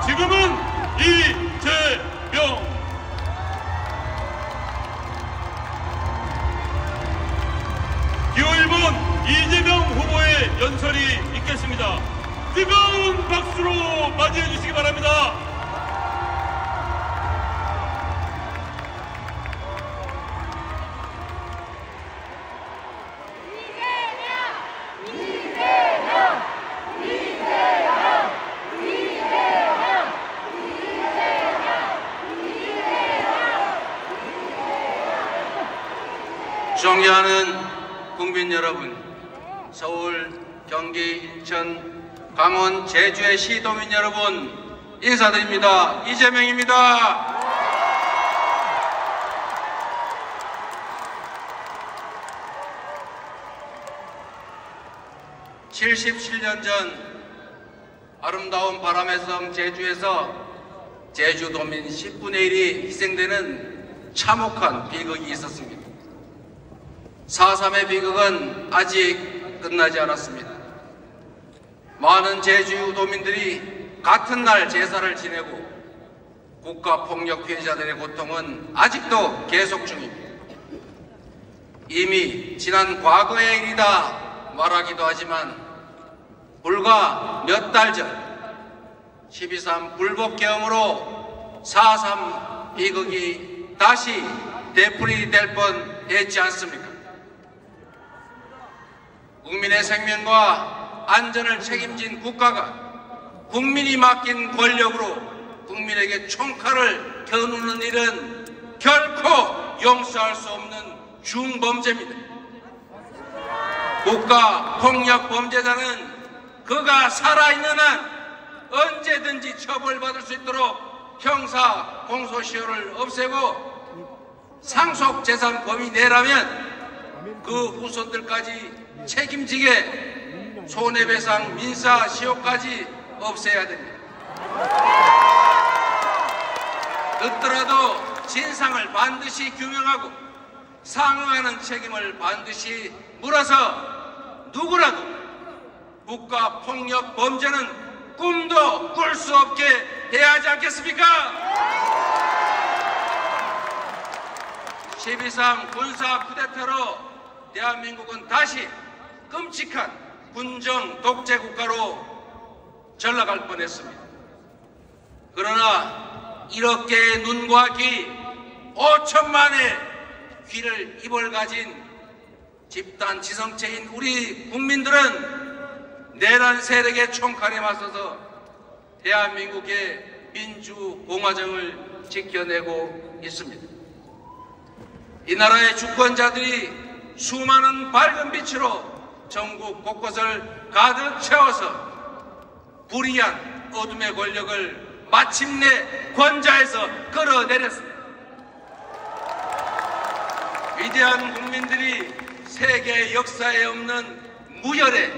지금은 이재명. 기호 1번 이재명 후보의 연설이 있겠습니다. 뜨거운 박수로 맞이해 주시기 바랍니다. 존경하는 국민 여러분, 서울, 경기, 인천, 강원, 제주의 시도민 여러분 인사드립니다. 이재명입니다. (77년) 전 아름다운 바람의 섬 제주에서 제주도민 10분의 1이 희생되는 참혹한 비극이 있었습니다. 4.3의 비극은 아직 끝나지 않았습니다. 많은 제주도민들이 같은 날 제사를 지내고 국가폭력 피해자들의 고통은 아직도 계속 중입니다. 이미 지난 과거의 일이다 말하기도 하지만 불과 몇 달 전 12.3 불법계엄으로 4.3 비극이 다시 되풀이 될 뻔했지 않습니까? 국민의 생명과 안전을 책임진 국가가 국민이 맡긴 권력으로 국민에게 총칼을 겨누는 일은 결코 용서할 수 없는 중범죄입니다. 국가 폭력 범죄자는 그가 살아있는 한 언제든지 처벌받을 수 있도록 형사 공소시효를 없애고 상속재산 범위 내라면 그 후손들까지 책임지게 손해배상 민사시효까지 없애야 됩니다. 늦더라도 진상을 반드시 규명하고 상응하는 책임을 반드시 물어서 누구라도 국가폭력 범죄는 꿈도 꿀 수 없게 해야 하지 않겠습니까? 12.3 군사 쿠데타로 대한민국은 다시 끔찍한 군정 독재 국가로 전락할 뻔했습니다. 그러나 이렇게 눈과 귀 5천만의 귀를 입을 가진 집단 지성체인 우리 국민들은 내란 세력의 총칼에 맞서서 대한민국의 민주공화정을 지켜내고 있습니다. 이 나라의 주권자들이 수많은 밝은 빛으로 전국 곳곳을 가득 채워서 불의한 어둠의 권력을 마침내 권좌에서 끌어내렸습니다. 위대한 국민들이 세계 역사에 없는 무혈의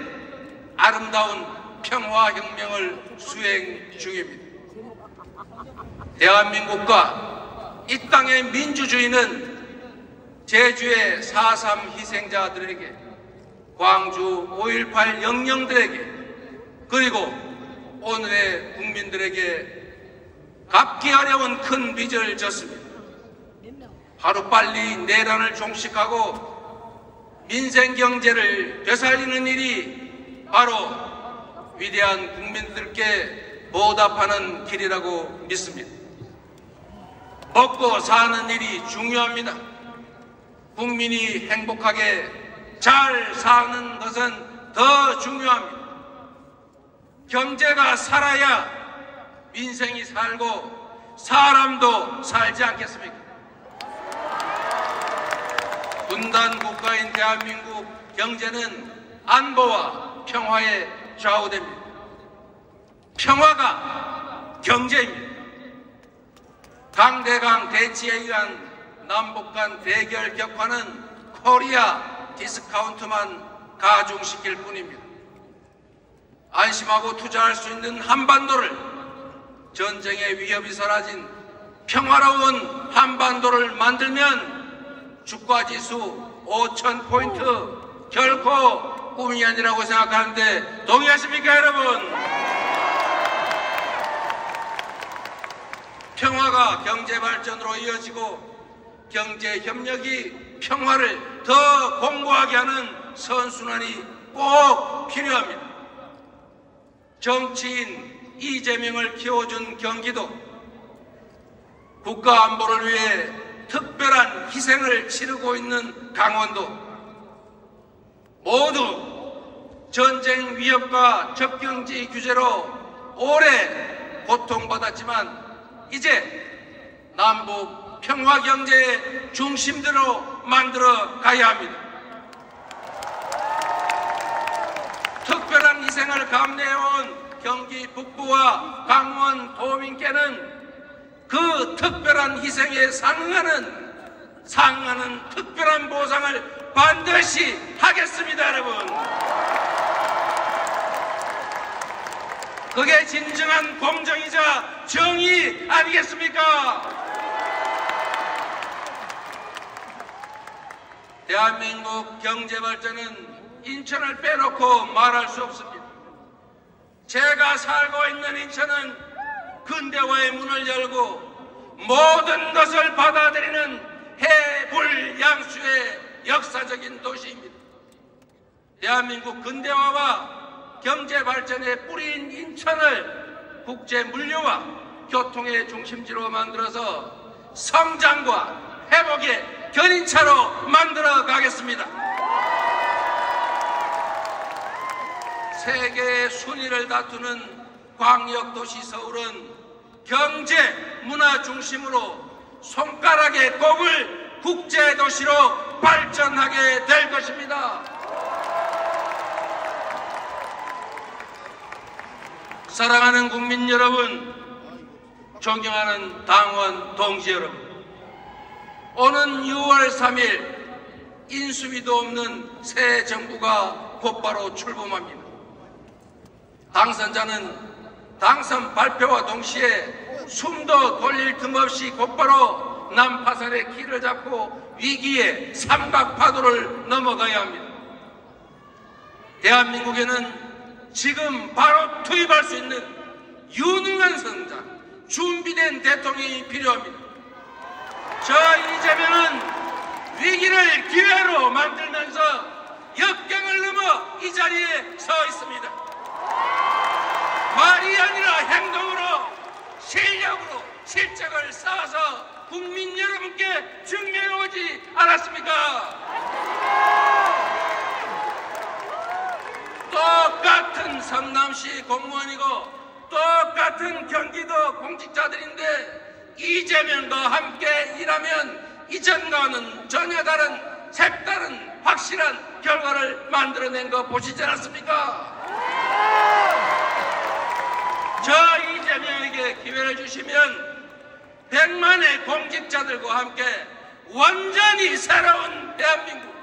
아름다운 평화혁명을 수행 중입니다. 대한민국과 이 땅의 민주주의는 제주의 4.3 희생자들에게, 광주 5.18 영령들에게, 그리고 오늘의 국민들에게 갚기 어려운 큰 빚을 졌습니다. 하루빨리 내란을 종식하고 민생경제를 되살리는 일이 바로 위대한 국민들께 보답하는 길이라고 믿습니다. 먹고 사는 일이 중요합니다. 국민이 행복하게 잘 사는 것은 더 중요합니다. 경제가 살아야 민생이 살고 사람도 살지 않겠습니까? 분단 국가인 대한민국 경제는 안보와 평화에 좌우됩니다. 평화가 경제입니다. 강대강 대치에 의한 남북 간 대결 격화는 코리아 디스카운트만 가중시킬 뿐입니다. 안심하고 투자할 수 있는 한반도를, 전쟁의 위협이 사라진 평화로운 한반도를 만들면 주가지수 5,000포인트 결코 꿈이 아니라고 생각하는데 동의하십니까, 여러분? 평화가 경제 발전으로 이어지고 경제 협력이 평화를 더 공고하게 하는 선순환이 꼭 필요합니다. 정치인 이재명을 키워준 경기도, 국가 안보를 위해 특별한 희생을 치르고 있는 강원도, 모두 전쟁 위협과 접경지 규제로 오래 고통받았지만 이제 남북 평화 경제의 중심대로 만들어 가야 합니다. 특별한 희생을 감내해온 경기 북부와 강원 도민께는 그 특별한 희생에 상응하는 특별한 보상을 반드시 하겠습니다, 여러분. 그게 진정한 공정이자 정의 아니겠습니까? 대한민국 경제 발전은 인천을 빼놓고 말할 수 없습니다. 제가 살고 있는 인천은 근대화의 문을 열고 모든 것을 받아들이는 해불양수의 역사적인 도시입니다. 대한민국 근대화와 경제 발전의 뿌리인 인천을 국제 물류와 교통의 중심지로 만들어서 성장과 회복의 견인차로 만들어 가겠습니다. 세계의 순위를 다투는 광역도시 서울은 경제, 문화 중심으로 손가락에 꼽을 국제도시로 발전하게 될 것입니다. 사랑하는 국민 여러분, 존경하는 당원 동지 여러분, 오는 6월 3일 인수위도 없는 새 정부가 곧바로 출범합니다. 당선자는 당선 발표와 동시에 숨도 돌릴 틈 없이 곧바로 난파선의 길을 잡고 위기의 삼각파도를 넘어가야 합니다. 대한민국에는 지금 바로 투입할 수 있는 유능한 선장, 준비된 대통령이 필요합니다. 저 이재명은 위기를 기회로 만들면서 역경을 넘어 이 자리에 서 있습니다. 말이 아니라 행동으로, 실력으로 실적을 쌓아서 국민 여러분께 증명해 오지 않았습니까? 똑같은 성남시 공무원이고 똑같은 경기도 공직자들인데 이재명과 함께 일하면 이전과는 전혀 다른 색다른 확실한 결과를 만들어낸 거 보시지 않았습니까? 저 이재명에게 기회를 주시면 100만의 공직자들과 함께 완전히 새로운 대한민국,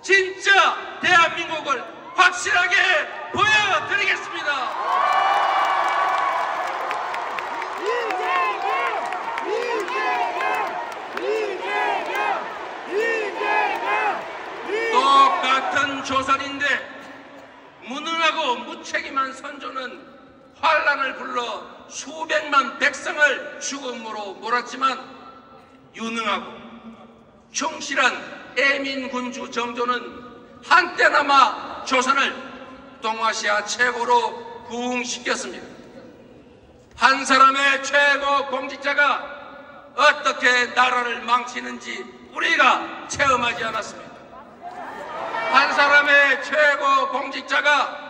진짜 대한민국을 확실하게 보여드리겠습니다. 똑같은 조선인데 무능하고 무책임한 선조는 환란을 불러 수백만 백성을 죽음으로 몰았지만 유능하고 충실한 애민군주 정조는 한때나마 조선을 동아시아 최고로 부흥시켰습니다. 한 사람의 최고 공직자가 어떻게 나라를 망치는지 우리가 체험하지 않았습니다. 한 사람의 최고 공직자가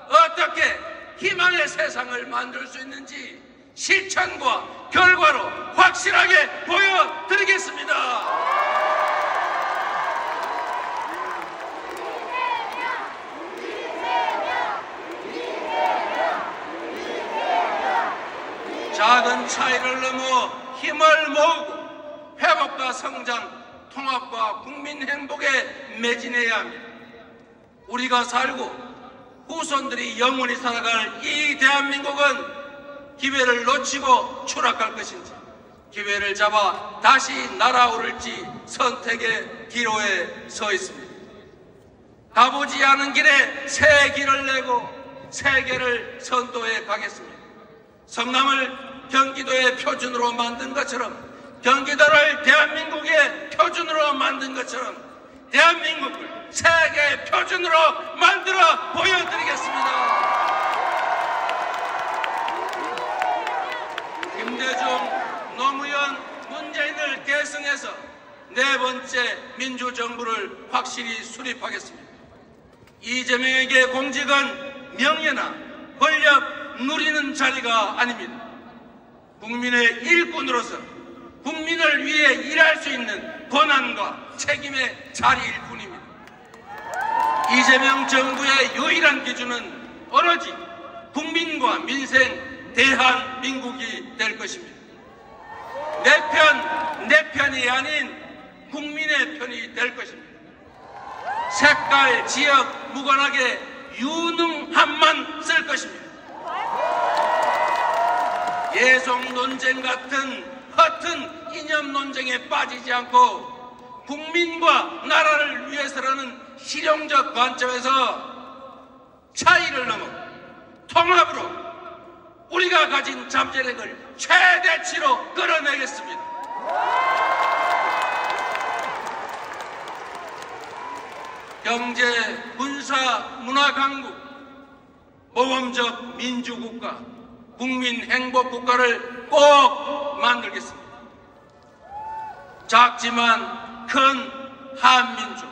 어떻게 희망의 세상을 만들 수 있는지 실천과 결과로 확실하게 보여드리겠습니다. 작은 차이를 넘어 힘을 모으고 회복과 성장, 통합과 국민 행복에 매진해야 합니다. 우리가 살고 후손들이 영원히 살아갈 이 대한민국은 기회를 놓치고 추락할 것인지, 기회를 잡아 다시 날아오를지 선택의 기로에 서 있습니다. 가보지 않은 길에 새 길을 내고 세계를 선도해 가겠습니다. 성남을 경기도의 표준으로 만든 것처럼, 경기도를 대한민국의 표준으로 만든 것처럼 대한민국을 세계의 표준으로 만들어 보여드리겠습니다. 김대중, 노무현, 문재인을 계승해서 네 번째 민주정부를 확실히 수립하겠습니다. 이재명에게 공직은 명예나 권력 누리는 자리가 아닙니다. 국민의 일꾼으로서 국민을 위해 일할 수 있는 권한과 책임의 자리일 뿐입니다. 이재명 정부의 유일한 기준은 오로지 국민과 민생, 대한민국이 될 것입니다. 내 편이 아닌 국민의 편이 될 것입니다. 색깔, 지역 무관하게 유능함만 쓸 것입니다. 예속 논쟁 같은 허튼 이념 논쟁에 빠지지 않고 국민과 나라를 위해서라는 실용적 관점에서 차이를 넘어 통합으로 우리가 가진 잠재력을 최대치로 끌어내겠습니다. 경제, 군사, 문화 강국, 모범적 민주국가, 국민 행복국가를 꼭 만들겠습니다. 작지만 큰 한민족,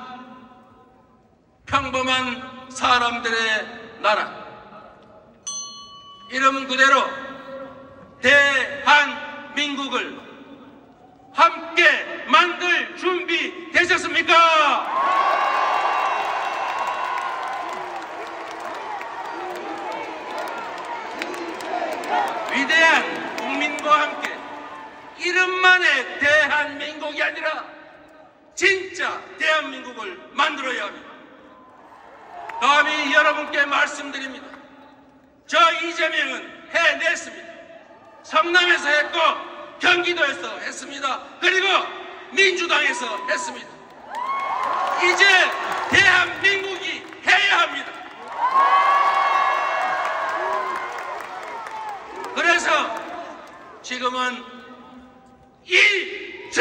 평범한 사람들의 나라, 이름 그대로 대한민국을 함께 만들 준비 되셨습니까? 위대한 국민과 함께 이름만의 대한민국이 아니라 진짜 대한민국을 만들어야 합니다. 감히 여러분께 말씀드립니다. 저 이재명은 해냈습니다. 성남에서 했고 경기도에서 했습니다. 그리고 민주당에서 했습니다. 이제 대한민국이 해야 합니다. 그래서 지금은 이재명입니다.